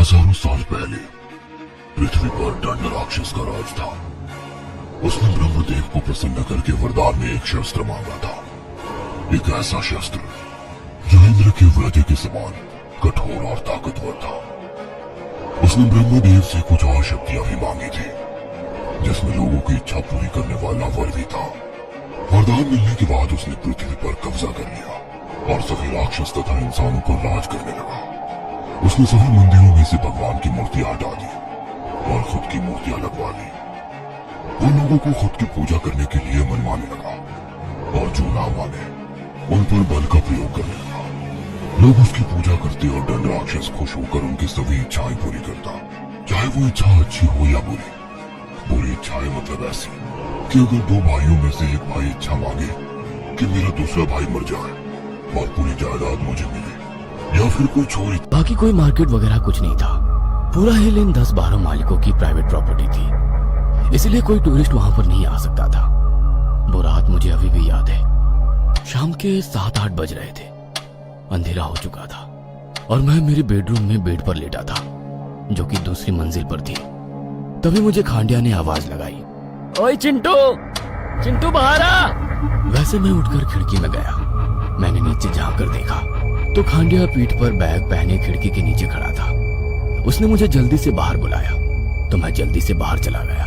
हजारों साल पहले पृथ्वी पर दंड राक्षस का राज था। उसने ब्रह्मदेव को प्रसन्न करके वरदान में एक शस्त्र मांगा था, एक ऐसा शस्त्र जो इंद्र के वज्र के समान कठोर और ताकतवर था। उसने ब्रह्मदेव से कुछ और शक्तियां भी मांगी थी, जिसमें लोगों की इच्छा पूरी करने वाला वर भी था। वरदान मिलने के बाद उसने पृथ्वी पर कब्जा कर लिया और सभी राक्षस तथा इंसानों पर राज करने लगा। उसने सभी मंदिरों में से भगवान की मूर्तियां हटा दी और खुद की मूर्तियां लगवा ली। वो लोगों को खुद की पूजा करने के लिए मनवाने लगा और जो ना माने उन पर बल का प्रयोग करने लगा। लोग उसकी पूजा करते और दंड राक्षस खुश होकर उनकी सभी इच्छाएं पूरी करता, चाहे वो इच्छा अच्छी हो या बुरी। बुरी इच्छाएं मतलब ऐसी कि अगर दो भाइयों में से एक भाई इच्छा मांगे कि मेरा दूसरा भाई मर जाए और पूरी जायदाद मुझे मिले, या फिर कोई छोरी। बाकी कोई मार्केट वगैरह कुछ नहीं था। पूरा हिल इन 10-12 मालिकों की प्राइवेट प्रॉपर्टी थी, इसलिए कोई टूरिस्ट वहां पर नहीं आ सकता था। वो रात मुझे अभी भी याद है। शाम के 7-8 बज रहे थे, अंधेरा हो चुका था और मैं मेरे बेडरूम में बेड पर लेटा था, जो कि दूसरी मंजिल पर थी। तभी मुझे खांडिया ने आवाज लगाई, ओए चिंटू, चिंटू बाहर आ। वैसे मैं उठकर खिड़की में गया। मैंने नीचे झांक कर देखा तो खांडिया पीठ पर बैग पहने खिड़की के नीचे खड़ा था। उसने मुझे जल्दी से बाहर बुलाया तो मैं जल्दी से बाहर चला गया।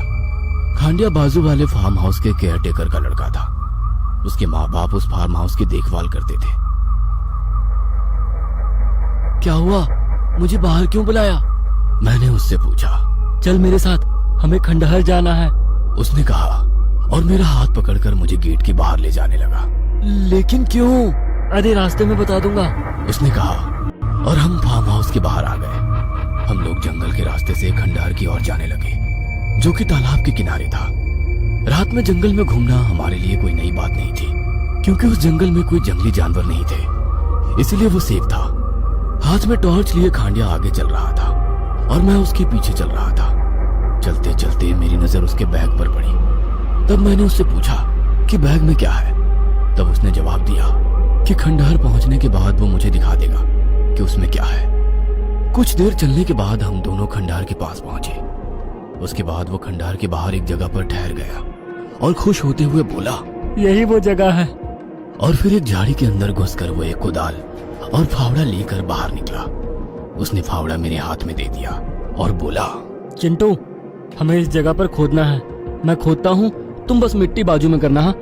खांडिया बाजू वाले फार्म हाउस के केयरटेकर का लड़का था। उसके माँ बाप उस फार्म हाउस की देखभाल करते थे। क्या हुआ, मुझे बाहर क्यों बुलाया? मैंने उससे पूछा। चल मेरे साथ, हमें खंडहर जाना है, उसने कहा और मेरा हाथ पकड़कर मुझे गेट के बाहर ले जाने लगा। लेकिन क्यों? अरे रास्ते में बता दूंगा, उसने कहा और हम फार्म हाउस के बाहर आ गए। हम लोग जंगल के रास्ते से खंडहर की ओर जाने लगे, जो कि तालाब के किनारे था। रात में जंगल में घूमना हमारे लिए कोई नई बात नहीं थी, क्योंकि उस जंगल में कोई जंगली जानवर नहीं थे, इसलिए वो सेफ था। हाथ में टॉर्च लिए खांडिया आगे चल रहा था और मैं उसके पीछे चल रहा था। चलते चलते मेरी नजर उसके बैग पर पड़ी। तब मैंने उससे पूछा कि बैग में क्या है। तब उसने जवाब दिया कि खंडहर पहुंचने के बाद वो मुझे दिखा देगा कि उसमें क्या है। कुछ देर चलने के बाद हम दोनों खंडहर के पास पहुंचे। उसके बाद वो खंडहर के बाहर एक जगह पर ठहर गया और खुश होते हुए बोला, यही वो जगह है। और फिर एक झाड़ी के अंदर घुसकर वो एक कुदाल और फावड़ा लेकर बाहर निकला। उसने फावड़ा मेरे हाथ में दे दिया और बोला, चिंटू, हमें इस जगह पर खोदना है। मैं खोदता हूँ, तुम बस मिट्टी बाजू में करना।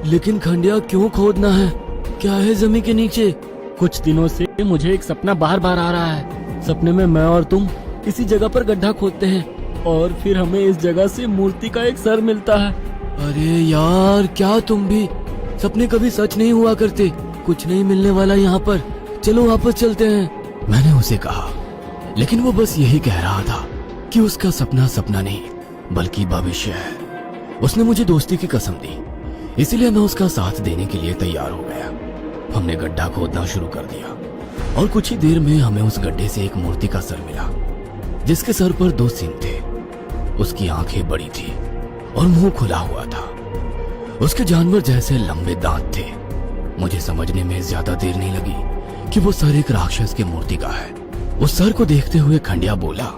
लेकिन खंडिया, क्यों खोदना है? क्या है जमीन के नीचे? कुछ दिनों से मुझे एक सपना बार बार आ रहा है। सपने में मैं और तुम इसी जगह पर गड्ढा खोदते हैं और फिर हमें इस जगह से मूर्ति का एक सर मिलता है। अरे यार, क्या तुम भी? सपने कभी सच नहीं हुआ करते। कुछ नहीं मिलने वाला यहाँ पर, चलो वापस चलते हैं, मैंने उसे कहा। लेकिन वो बस यही कह रहा था कि उसका सपना सपना नहीं बल्कि भविष्य है। उसने मुझे दोस्ती की कसम दी, इसीलिए मैं उसका साथ देने के लिए तैयार हो गया। हमने गड्ढा खोदना शुरू कर दिया और कुछ ही देर में हमें उस गड्ढे से एक मूर्ति का सर मिला, जिसके सर पर 2 सींग थे। उसकी आंखें बड़ी थी और मुंह खुला हुआ था। उसके जानवर जैसे लंबे दांत थे। मुझे समझने में ज्यादा देर नहीं लगी कि वो सर एक राक्षस की मूर्ति का है। उस सर को देखते हुए खंडिया बोला,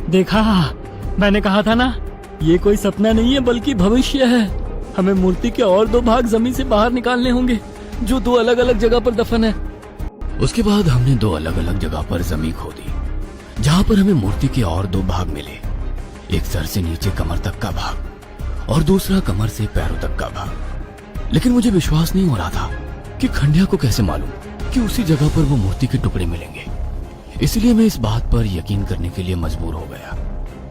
देखा, मैंने कहा था ना, ये कोई सपना नहीं है बल्कि भविष्य है। हमें मूर्ति के और 2 भाग जमीन से बाहर निकालने होंगे, जो 2 अलग अलग जगह पर दफन है। उसके बाद हमने 2 अलग अलग जगह पर जमीन खोदी, जहाँ पर हमें मूर्ति के और 2 भाग मिले। एक सर से नीचे कमर तक का भाग और दूसरा कमर से पैरों तक का भाग। लेकिन मुझे विश्वास नहीं हो रहा था कि खंडिया को कैसे मालूम कि उसी जगह पर वो मूर्ति के टुकड़े मिलेंगे। इसलिए मैं इस बात पर यकीन करने के लिए मजबूर हो गया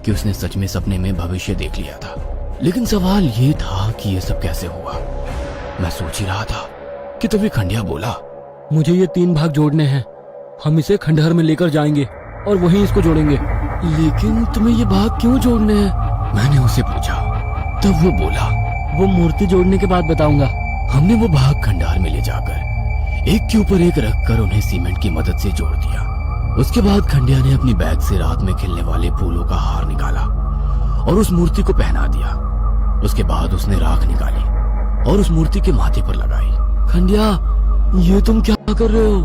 कि उसने सच में सपने में भविष्य देख लिया था। लेकिन सवाल ये था कि ये सब कैसे हुआ। मैं सोच ही रहा था कि तभी खंडिया बोला, मुझे ये 3 भाग जोड़ने हैं। हम इसे खंडहर में लेकर जाएंगे और वहीं इसको जोड़ेंगे। लेकिन तुम्हें ये भाग क्यों जोड़ने हैं? मैंने उसे पूछा। तब वो बोला, वो मूर्ति जोड़ने के बाद बताऊंगा। हमने वो भाग खंडहर में ले जाकर एक के ऊपर एक रखकर उन्हें सीमेंट की मदद से जोड़ दिया। उसके बाद खंडिया ने अपनी बैग से रात में खिलने वाले फूलों का हार निकाला और उस मूर्ति को पहना दिया। उसके बाद उसने राख निकाली और उस मूर्ति के माथे पर लगाई। खंडिया, ये तुम क्या कर रहे हो?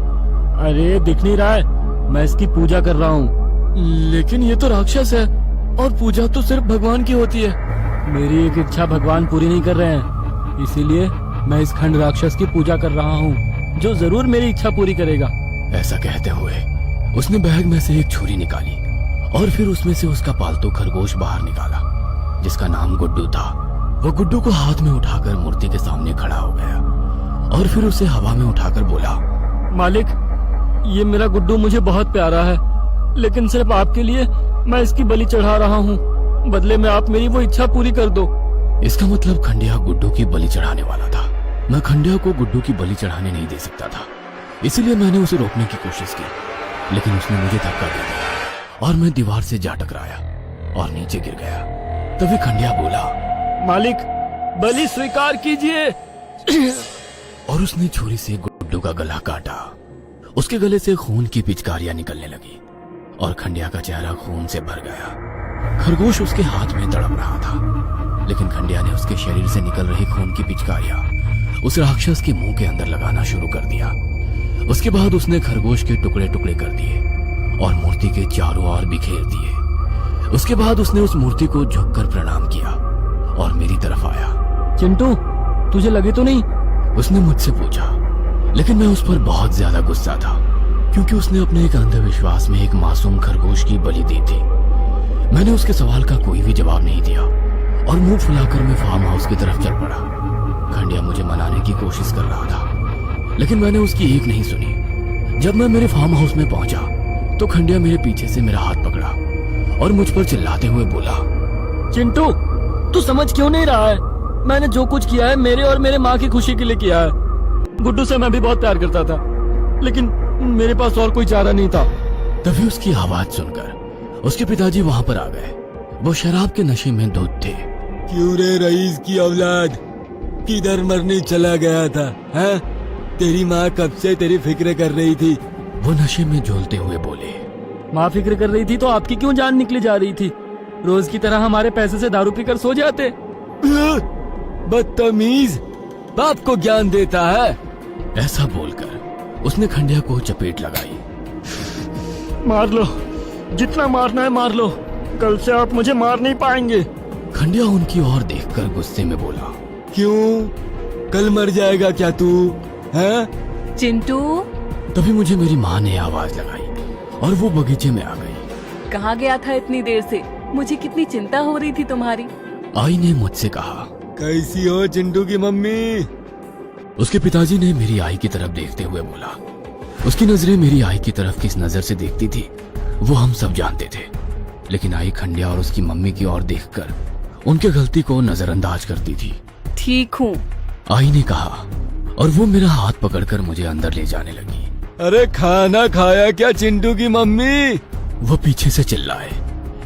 अरे दिख नहीं रहा है, मैं इसकी पूजा कर रहा हूँ। लेकिन ये तो राक्षस है और पूजा तो सिर्फ भगवान की होती है। मेरी एक इच्छा भगवान पूरी नहीं कर रहे हैं, इसीलिए मैं इस खंड राक्षस की पूजा कर रहा हूँ, जो जरूर मेरी इच्छा पूरी करेगा। ऐसा कहते हुए उसने बैग में से एक छुरी निकाली और फिर उसमें से उसका पालतू खरगोश बाहर निकाला, जिसका नाम गुड्डू था। वो गुड्डू को हाथ में उठाकर मूर्ति के सामने खड़ा हो गया और फिर उसे हवा में उठाकर बोला, मालिक, ये मेरा गुड्डू मुझे बहुत प्यारा है, लेकिन सिर्फ आपके लिए मैं इसकी बलि चढ़ा रहा हूँ। बदले में आप मेरी वो इच्छा पूरी कर दो। इसका मतलब खंडिया गुड्डू की बलि चढ़ाने वाला था। मैं खंडिया को गुड्डू की बलि चढ़ाने नहीं दे सकता था, इसीलिए मैंने उसे रोकने की कोशिश की, लेकिन उसने मुझे धक्का दे दिया और मैं दीवार से जा टकराया और नीचे गिर गया। तभी खंडिया बोला, मालिक, बलि स्वीकार कीजिए। और उसने छुरी से गुड्डू का गला काटा। उसके गले से खून की पिचकारियां निकलने लगी और खंडिया का चेहरा खून से भर गया। खरगोश उसके हाथ में तड़प रहा था, लेकिन खंडिया ने उसके शरीर से निकल रही खून की पिचकारियां उस राक्षस के मुंह के अंदर लगाना शुरू कर दिया। उसके बाद उसने खरगोश के टुकड़े टुकड़े कर दिए और मूर्ति के चारों ओर बिखेर दिए। उसके बाद उसने उस मूर्ति को झुककर प्रणाम किया और मेरी तरफ आया। चिंटू, तुझे लगे तो नहीं? उसने मुझसे पूछा, लेकिन मैं उस पर बहुत ज्यादा गुस्सा था, क्योंकि उसने अपने एक अंधविश्वास में एक मासूम खरगोश की बलि दी थी। मैंने उसके सवाल का कोई भी जवाब नहीं दिया और मुंह फुलाकर मैं फार्म हाउस की तरफ चल पड़ा। खंडिया मुझे मनाने की कोशिश कर रहा था, लेकिन मैंने उसकी एक नहीं सुनी। जब मैं मेरे फार्म हाउस में पहुंचा तो खंडिया मेरे पीछे से मेरा हाथ पकड़ा और मुझ पर चिल्लाते हुए बोला, चिंटू, तू समझ क्यों नहीं रहा है? मैंने जो कुछ किया है मेरे और मेरे माँ की खुशी के लिए किया है। गुड्डू से मैं भी बहुत प्यार करता था, लेकिन मेरे पास और कोई चारा नहीं था। तभी उसकी आवाज सुनकर उसके पिताजी वहाँ पर आ गए। वो शराब के नशे में धुत थे। क्यों रे रईस की औलाद, किधर मरने चला गया था? हैं? तेरी माँ कब से तेरी फिक्र कर रही थी। वो नशे में झोलते हुए बोले, माँ फिक्र कर रही थी तो आपकी क्यों जान निकली जा रही थी? रोज की तरह हमारे पैसे से दारू पीकर सो जाते। बदतमीज, बाप को ज्ञान देता है। ऐसा बोलकर उसने खंडिया को चपेट लगाई। मार लो, जितना मारना है मार लो, कल से आप मुझे मार नहीं पाएंगे। खंडिया उनकी ओर देखकर गुस्से में बोला, क्यों, कल मर जाएगा क्या तू? हैं? चिंटू, तभी मुझे मेरी माँ ने आवाज लगाई और वो बगीचे में आ गई। कहाँ गया था इतनी देर से? मुझे कितनी चिंता हो रही थी तुम्हारी। आई ने मुझसे कहा, कैसी हो चिंटू की मम्मी? उसके पिताजी ने मेरी आई की तरफ देखते हुए बोला। उसकी नजरें मेरी आई की तरफ किस नजर से देखती थी वो हम सब जानते थे, लेकिन आई खंडिया और उसकी मम्मी की ओर देखकर उनके गलती को नजरअंदाज करती थी। ठीक हूँ, आई ने कहा और वो मेरा हाथ पकड़कर मुझे अंदर ले जाने लगी। अरे खाना खाया क्या चिंटू की मम्मी? वो पीछे से चिल्लाए।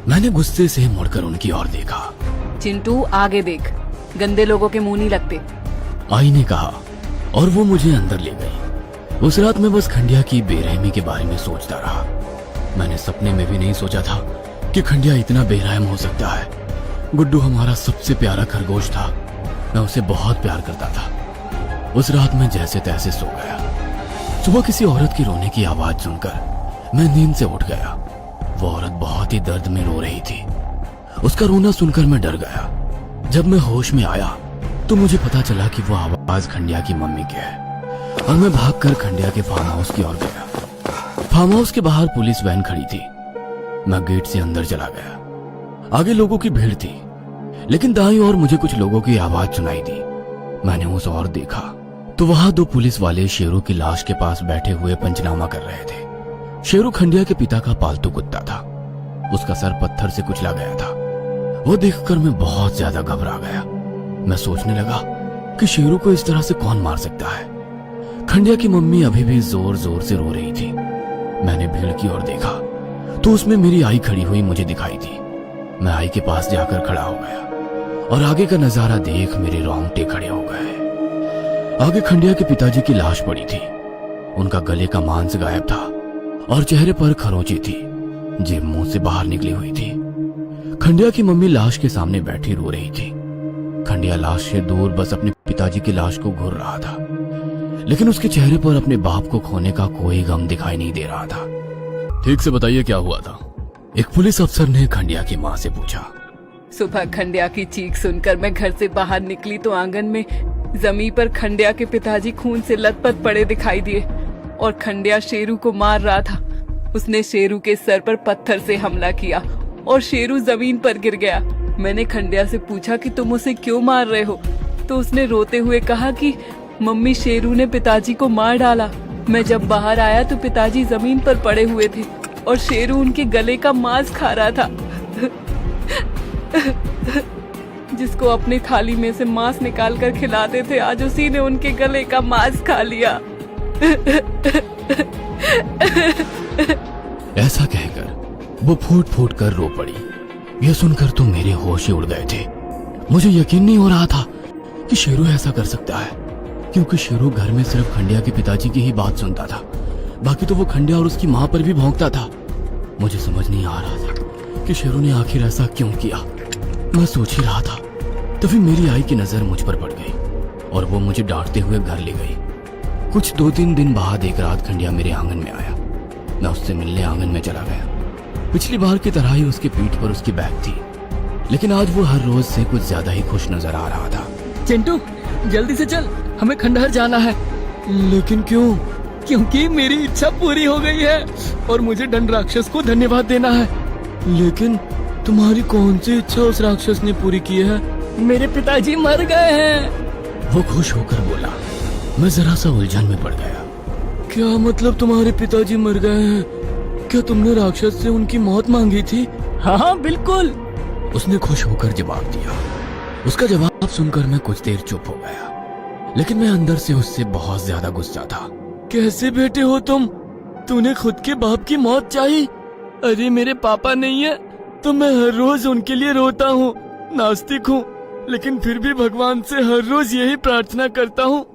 मैंने गुस्से से मुड़कर उनकी ओर देखा। चिंटू आगे देख, गंदे लोगों के मुंह नहीं लगते। आई ने कहा और वो मुझे अंदर ले गई। उस रात मैं बस खंडिया की बेरहमी के बारे में सोचता रहा। मैंने सपने में भी नहीं सोचा था कि खंडिया इतना बेरहम हो सकता है। गुड्डू हमारा सबसे प्यारा खरगोश था। मैं उसे बहुत प्यार करता था। उस रात मैं जैसे तैसे सो गया। सुबह किसी औरत की रोने की आवाज सुनकर मैं नींद से उठ गया। वो औरत बहुत ही दर्द में रो रही थी। उसका रोना सुनकर मैं डर गया। जब मैं होश में आया तो मुझे पता चला कि वो आवाज खंडिया की मम्मी की है और मैं भागकर खंडिया के फार्म हाउस की ओर गया। फार्म हाउस के बाहर पुलिस वैन खड़ी थी। मैं गेट से अंदर चला गया। आगे लोगों की भीड़ थी, लेकिन दाईं ओर मुझे कुछ लोगों की आवाज सुनाई दी। मैंने उस ओर देखा तो वहां दो पुलिस वाले शेरू की लाश के पास बैठे हुए पंचनामा कर रहे थे। शेरू खंडिया के पिता का पालतू कुत्ता था। उसका सर पत्थर से कुचला गया था। वो देखकर मैं बहुत ज्यादा घबरा गया। मैं सोचने लगा कि शेरू को इस तरह से कौन मार सकता है। खंडिया की मम्मी अभी भी जोर जोर से रो रही थी। मैंने भीड़ की ओर देखा तो उसमें मेरी आई खड़ी हुई मुझे दिखाई दी। मैं आई के पास जाकर खड़ा हो गया और आगे का नजारा देख मेरे रोंगटे खड़े हो गए। आगे खंडिया के पिताजी की लाश पड़ी थी। उनका गले का मांस गायब था और चेहरे पर खरोंची थी, जीभ मुंह से बाहर निकली हुई थी। खंडिया की मम्मी लाश के सामने बैठी रो रही थी। खंडिया लाश से दूर बस अपने पिताजी की लाश को घूर रहा था, लेकिन उसके चेहरे पर अपने बाप को खोने का कोई गम दिखाई नहीं दे रहा था। ठीक से बताइए क्या हुआ था? एक पुलिस अफसर ने खंडिया की माँ से पूछा। सुबह खंडिया की चीख सुनकर मैं घर से बाहर निकली तो आंगन में जमीन पर खंडिया के पिताजी खून से लथपथ पड़े दिखाई दिए और खंडिया शेरू को मार रहा था। उसने शेरू के सर पर पत्थर से हमला किया और शेरू जमीन पर गिर गया। मैंने खंडिया से पूछा कि तुम उसे क्यों मार रहे हो, तो उसने रोते हुए कहा कि मम्मी, शेरू ने पिताजी को मार डाला। मैं जब बाहर आया तो पिताजी जमीन पर पड़े हुए थे और शेरू उनके गले का मांस खा रहा था। जिसको अपनी थाली में से मांस निकाल कर खिलाते थे, आज उसी ने उनके गले का मांस खा लिया। ऐसा कहकर वो फूट फूट कर रो पड़ी। यह सुनकर तो मेरे होश ही उड़ गए थे। मुझे यकीन नहीं हो रहा था कि शेरू ऐसा कर सकता है, क्योंकि शेरू घर में सिर्फ खंडिया के पिताजी की ही बात सुनता था, बाकी तो वो खंडिया और उसकी माँ पर भी भौंकता था। मुझे समझ नहीं आ रहा था कि शेरू ने आखिर ऐसा क्यों किया। मैं सोच ही रहा था तभी मेरी आई की नजर मुझ पर पड़ गई और वो मुझे डांटते हुए घर ले गई। कुछ 2-3 दिन बाद एक रात खंडिया मेरे आंगन में आया। मैं उससे मिलने आंगन में चला गया। पिछली बार की तरह ही उसकी पीठ पर उसकी बैग थी, लेकिन आज वो हर रोज से कुछ ज्यादा ही खुश नजर आ रहा था। चिंटू, जल्दी से चल, हमें खंडहर जाना है। लेकिन क्यों? क्योंकि मेरी इच्छा पूरी हो गई है और मुझे दंड राक्षस को धन्यवाद देना है। लेकिन तुम्हारी कौन सी इच्छा उस राक्षस ने पूरी की है? मेरे पिताजी मर गए हैं। वो खुश होकर बोला। मैं जरा सा उलझन में पड़ गया। क्या मतलब तुम्हारे पिताजी मर गए हैं? क्या तुमने राक्षस से उनकी मौत मांगी थी? हाँ बिल्कुल, उसने खुश होकर जवाब दिया। उसका जवाब सुनकर मैं कुछ देर चुप हो गया, लेकिन मैं अंदर से उससे बहुत ज्यादा गुस्सा था। कैसे बेटे हो तुम? तूने खुद के बाप की मौत चाही? अरे मेरे पापा नहीं है तो मैं हर रोज उनके लिए रोता हूँ। नास्तिक हूँ, लेकिन फिर भी भगवान से हर रोज यही प्रार्थना करता हूँ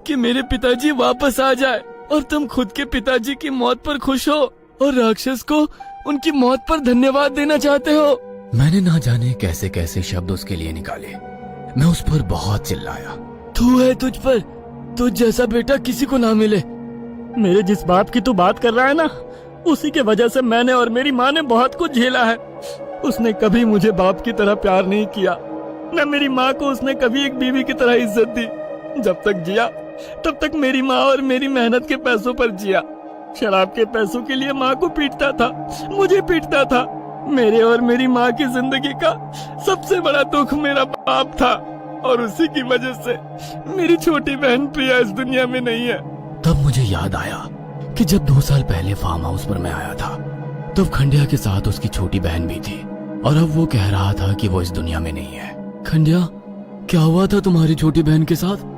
कि मेरे पिताजी वापस आ जाए। और तुम खुद के पिताजी की मौत पर खुश हो और राक्षस को उनकी मौत पर धन्यवाद देना चाहते हो। मैंने ना जाने कैसे कैसे शब्द उसके लिए निकाले। मैं उस पर बहुत चिल्लाया। तू है तुझ पर, तुझ जैसा बेटा किसी को ना मिले। मेरे जिस बाप की तू बात कर रहा है ना, उसी के वजह से मैंने और मेरी माँ ने बहुत कुछ झेला है। उसने कभी मुझे बाप की तरह प्यार नहीं किया, न मेरी माँ को उसने कभी एक बीवी की तरह इज्जत दी। जब तक जिया तब तक मेरी माँ और मेरी मेहनत के पैसों पर जिया। शराब के पैसों के लिए माँ को पीटता था, मुझे पीटता था। मेरे और मेरी माँ की जिंदगी का सबसे बड़ा दुख मेरा बाप था और उसी की वजह से मेरी छोटी बहन प्रिया इस दुनिया में नहीं है। तब मुझे याद आया कि जब 2 साल पहले फार्म हाउस पर मैं आया था, तब खंडिया के साथ उसकी छोटी बहन भी थी और अब वो कह रहा था कि वो इस दुनिया में नहीं है। खंडिया, क्या हुआ था तुम्हारी छोटी बहन के साथ?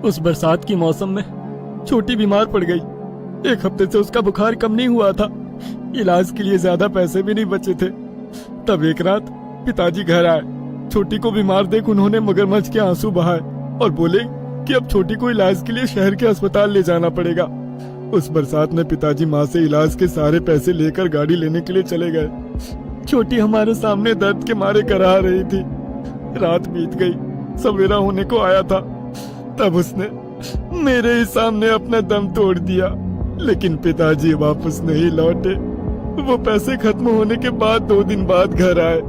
उस बरसात की मौसम में छोटी बीमार पड़ गई। 1 हफ्ते से उसका बुखार कम नहीं हुआ था। इलाज के लिए ज्यादा पैसे भी नहीं बचे थे। तब एक रात पिताजी घर आए। छोटी को बीमार देख उन्होंने मगरमच्छ के आंसू बहाए और बोले कि अब छोटी को इलाज के लिए शहर के अस्पताल ले जाना पड़ेगा। उस बरसात में पिताजी माँ से इलाज के सारे पैसे लेकर गाड़ी लेने के लिए चले गए। छोटी हमारे सामने दर्द के मारे करा रही थी। रात बीत गई, सवेरा होने को आया था, तब उसने मेरे ही सामने अपना दम तोड़ दिया। लेकिन पिताजी वापस नहीं लौटे। वो पैसे खत्म होने के बाद 2 दिन बाद घर आए।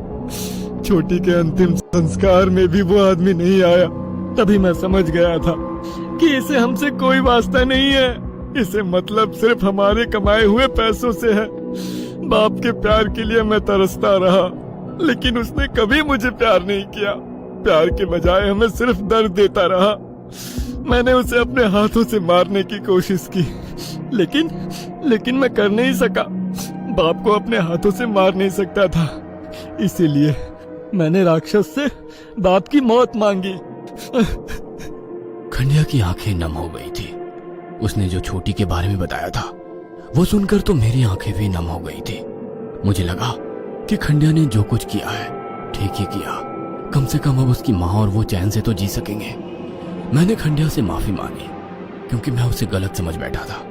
छोटी के अंतिम संस्कार में भी वो आदमी नहीं आया। तभी मैं समझ गया था कि इसे हमसे कोई वास्ता नहीं है। इसे मतलब सिर्फ हमारे कमाए हुए पैसों से है। बाप के प्यार के लिए मैं तरसता रहा, लेकिन उसने कभी मुझे प्यार नहीं किया। प्यार के बजाय हमें सिर्फ दर्द देता रहा। मैंने उसे अपने हाथों से मारने की कोशिश की, लेकिन मैं कर नहीं सका। बाप को अपने हाथों से मार नहीं सकता था, इसीलिए मैंने राक्षस से बाप की मौत मांगी। खंडिया की आंखें नम हो गई थी। उसने जो छोटी के बारे में बताया था वो सुनकर तो मेरी आंखें भी नम हो गई थी। मुझे लगा कि खंडिया ने जो कुछ किया है ठीक ही किया। कम से कम अब उसकी माँ और वो चैन से तो जी सकेंगे। मैंने खंडिया से माफी मांगी क्योंकि मैं उसे गलत समझ बैठा था,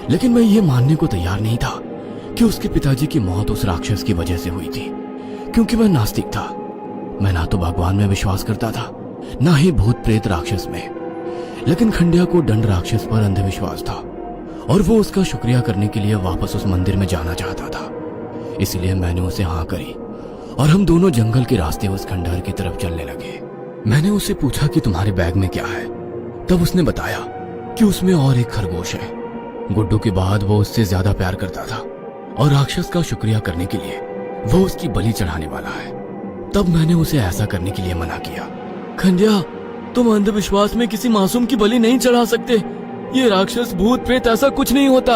लेकिन मैं ये मानने को तैयार नहीं था कि उसके पिताजी की मौत उस राक्षस की वजह से हुई थी, क्योंकि मैं नास्तिक था। मैं ना तो भगवान में विश्वास करता था, ना ही भूत प्रेत राक्षस में। लेकिन खंडिया को दंड राक्षस पर अंधविश्वास था और वो उसका शुक्रिया करने के लिए वापस उस मंदिर में जाना चाहता था। इसलिए मैंने उसे हाँ करी और हम दोनों जंगल के रास्ते उस खंडहर की तरफ चलने लगे। मैंने उससे पूछा कि तुम्हारे बैग में क्या है। तब उसने बताया कि उसमें और एक खरगोश है। गुड्डू के बाद वो उससे ज्यादा प्यार करता था और राक्षस का शुक्रिया करने के लिए वो उसकी बलि चढ़ाने वाला है। तब मैंने उसे ऐसा करने के लिए मना किया। खंडिया, तुम अंधविश्वास में किसी मासूम की बलि नहीं चढ़ा सकते। ये राक्षस भूत प्रेत ऐसा कुछ नहीं होता।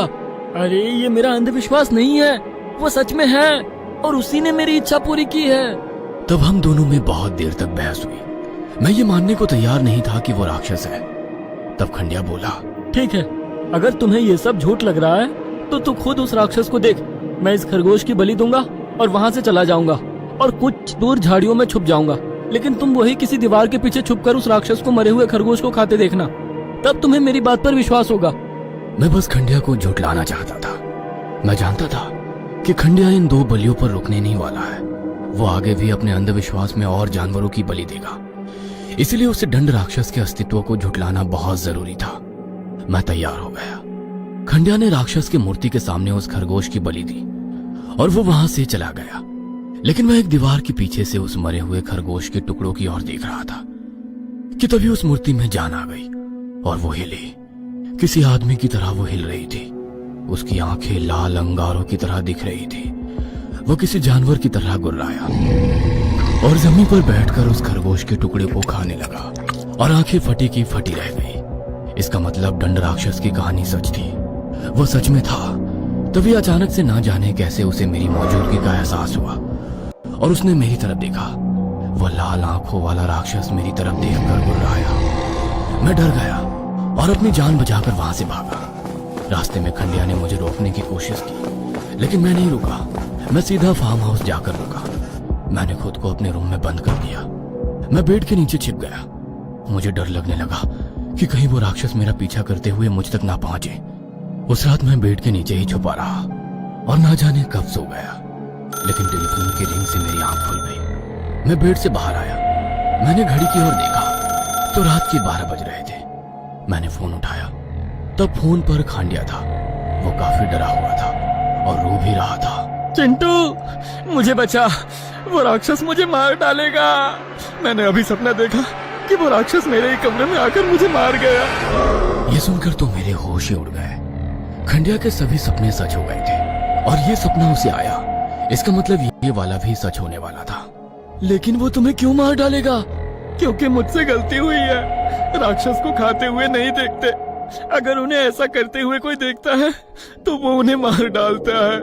अरे ये मेरा अंधविश्वास नहीं है, वो सच में है और उसी ने मेरी इच्छा पूरी की है। तब हम दोनों में बहुत देर तक बहस हुई। मैं ये मानने को तैयार नहीं था कि वो राक्षस है। तब खंडिया बोला, ठीक है, अगर तुम्हें ये सब झूठ लग रहा है तो तू खुद उस राक्षस को देख। मैं इस खरगोश की बलि दूंगा और वहाँ से चला जाऊंगा और कुछ दूर झाड़ियों में छुप जाऊंगा, लेकिन तुम वही किसी दीवार के पीछे छुपकर उस राक्षस को मरे हुए खरगोश को खाते देखना, तब तुम्हें मेरी बात पर विश्वास होगा। मैं बस खंडिया को झुठलाना चाहता था। मैं जानता था कि खंडिया इन 2 बलियों पर रुकने नहीं वाला है। वो आगे भी अपने अंधविश्वास में और जानवरों की बलि देगा। इसलिए उसे दंड राक्षस के अस्तित्व को झुठलाना बहुत जरूरी था। मैं तैयार हो गया। खंडिया ने राक्षस की मूर्ति के सामने उस खरगोश की बलि दी और वो वहां से चला गया। लेकिन मैं एक दीवार के पीछे से उस मरे हुए खरगोश के टुकड़ों की ओर देख रहा था कि तभी उस मूर्ति में जान आ गई और वो हिली। किसी आदमी की तरह वो हिल रही थी। उसकी आंखें लाल अंगारों की तरह दिख रही थी। वो किसी जानवर की तरह गुर्राया और जमीन पर बैठकर उस खरगोश के टुकड़े को खाने लगा और आंखें फटी की फटी रह गई। इसका मतलब दंड राक्षस की कहानी सच थी, वो सच में था। तभी अचानक से ना जाने कैसे उसे मेरी मौजूदगी का एहसास हुआ और उसने मेरी तरफ देखा। वह लाल आंखों वाला राक्षस मेरी तरफ देखकर गुर्राया। मैं डर गया और अपनी जान बचाकर वहां से भागा। रास्ते में खंडिया ने मुझे रोकने की कोशिश की, लेकिन मैं नहीं रुका। मैं सीधा फार्म हाउस जाकर रुका। मैंने खुद को अपने रूम में बंद कर दिया। मैं बेड के नीचे छिप गया। मुझे डर लगने लगा कि कहीं वो राक्षस मेरा पीछा करते हुए मुझ तक ना पहुंचे। उस रात मैं बेड के नीचे ही छुपा रहा और ना जाने कब सो गया। लेकिन टेलीफोन की रिंग से मेरी आंख खुल गई। मैं बेड से बाहर आया। मैंने घड़ी की ओर देखा तो रात के 12 बज रहे थे। मैंने फोन उठाया। तब फोन पर खंडिया था। वो काफी डरा हुआ था और रो भी रहा था। चिंटू, मुझे बचा, वो राक्षस मुझे मार डालेगा। मैंने अभी सपना देखा कि वो राक्षस मेरे ही कमरे में आकर मुझे मार गया। ये सुनकर तो मेरे होश ही उड़ गए। खंडिया के सभी सपने सच हो गए थे और ये सपना उसे आया। इसका मतलब ये वाला भी सच होने वाला था। लेकिन वो तुम्हें क्यों मार डालेगा? क्योंकि मुझसे गलती हुई है। राक्षस को खाते हुए नहीं देखते। अगर उन्हें ऐसा करते हुए कोई देखता है तो वो उन्हें मार डालता है।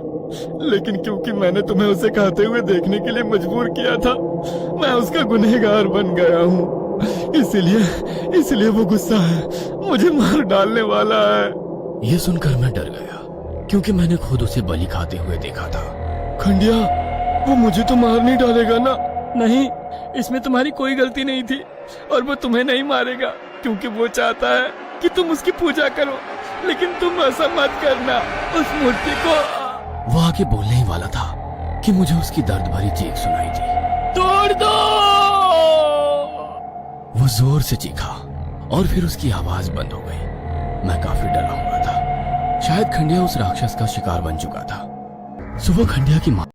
लेकिन क्योंकि मैंने तुम्हें उसे खाते हुए देखने के लिए मजबूर किया था, मैं उसका गुनहगार बन गया हूँ। इसलिए वो गुस्सा है, मुझे मार डालने वाला है। ये सुनकर मैं डर गया क्योंकि मैंने खुद उसे बलि खाते हुए देखा था। खंडिया, वो मुझे तो मार नहीं डालेगा ना? नहीं, इसमें तुम्हारी कोई गलती नहीं थी और वो तुम्हें नहीं मारेगा क्योंकि वो चाहता है कि तुम उसकी पूजा करो। लेकिन तुम ऐसा मत करना। उस मूर्ति को वो आगे बोलने ही वाला था कि मुझे उसकी दर्द भरी चीख सुनाई दी। तोड़ दो! वो जोर से चीखा और फिर उसकी आवाज बंद हो गई। मैं काफी डरा हुआ था। शायद खंडिया उस राक्षस का शिकार बन चुका था। सुबह खंडिया की माँ